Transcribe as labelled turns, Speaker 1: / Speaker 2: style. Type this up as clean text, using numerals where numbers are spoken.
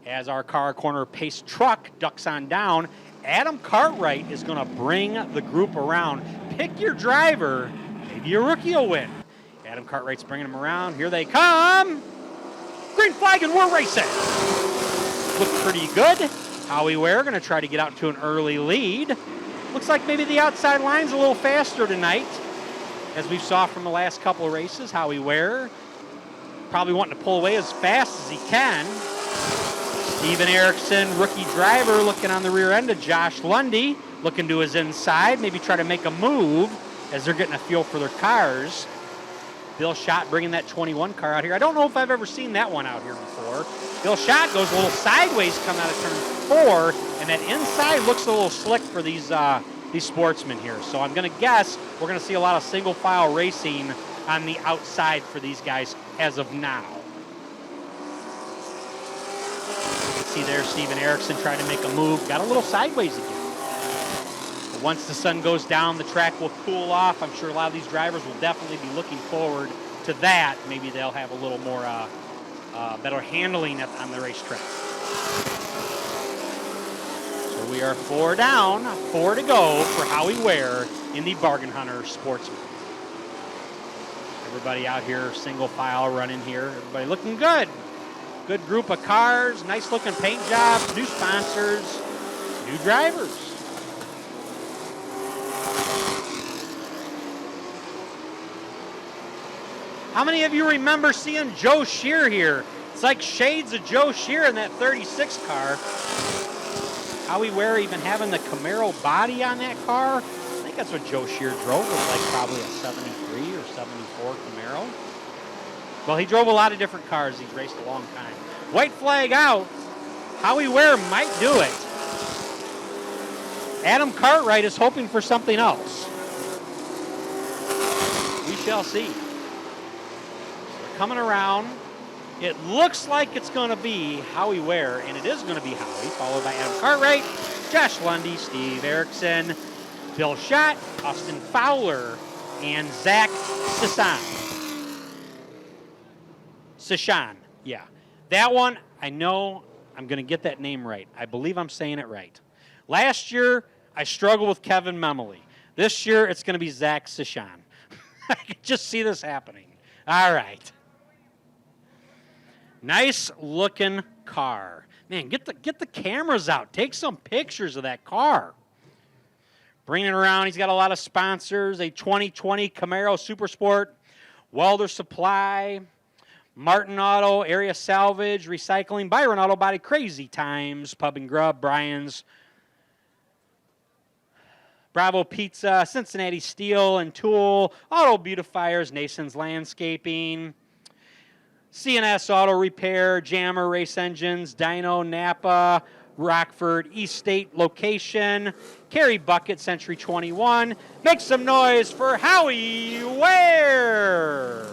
Speaker 1: As our car corner pace truck ducks on down, Adam Cartwright is going to bring the group around. Pick your driver. Maybe a rookie will win. Adam Cartwright's bringing them around. Here they come. Green flag, and we're racing. Look pretty good. Howie Ware going to try to get out to an early lead. Looks like maybe the outside line's a little faster tonight. As we saw from the last couple of races, Howie Ware probably wanting to pull away as fast as he can. Steven Erickson, rookie driver, looking on the rear end of Josh Lundy, looking to his inside, maybe try to make a move as they're getting a feel for their cars. Bill Schott bringing that 21 car out here. I don't know if I've ever seen that one out here before. Bill Schott goes a little sideways coming out of turn 4, and that inside looks a little slick for these sportsmen here. So I'm going to guess we're going to see a lot of single file racing on the outside for these guys as of now. You can see there Steven Erickson trying to make a move. Got a little sideways again. But once the sun goes down, the track will cool off. I'm sure a lot of these drivers will definitely be looking forward to that. Maybe they'll have a little more better handling on the racetrack. So we are 4 down, 4 to go for Howie Ware in the Bargain Hunter Sportsman. Everybody out here, single file running here. Everybody looking good. Good group of cars, nice looking paint jobs, new sponsors, new drivers. How many of you remember seeing Joe Shear here? It's like shades of Joe Shear in that 36 car. Howie Ware even having the Camaro body on that car. I think that's what Joe Shear drove. It was like probably a 73 or 74 Camaro. Well, he drove a lot of different cars. He's raced a long time. White flag out. Howie Ware might do it. Adam Cartwright is hoping for something else. We shall see. Coming around, it looks like it's going to be Howie Ware, and it is going to be Howie, followed by Adam Cartwright, Josh Lundy, Steve Erickson, Bill Schott, Austin Fowler, and Zach Sishan. Yeah. That one, I know I'm going to get that name right. I believe I'm saying it right. Last year, I struggled with Kevin Memely. This year, it's going to be Zach Sishan. I can just see this happening. All right. Nice looking car. Man, get the cameras out. Take some pictures of that car. Bring it around. He's got a lot of sponsors. A 2020 Camaro Super Sport, Welder Supply, Martin Auto, Area Salvage, Recycling, Byron Auto Body, Crazy Times, Pub and Grub, Brian's, Bravo Pizza, Cincinnati Steel and Tool, Auto Beautifiers, Nason's Landscaping, CNS Auto Repair, Jammer Race Engines, Dyno, Napa, Rockford, East State Location, Carry Bucket, Century 21. Make some noise for Howie Ware.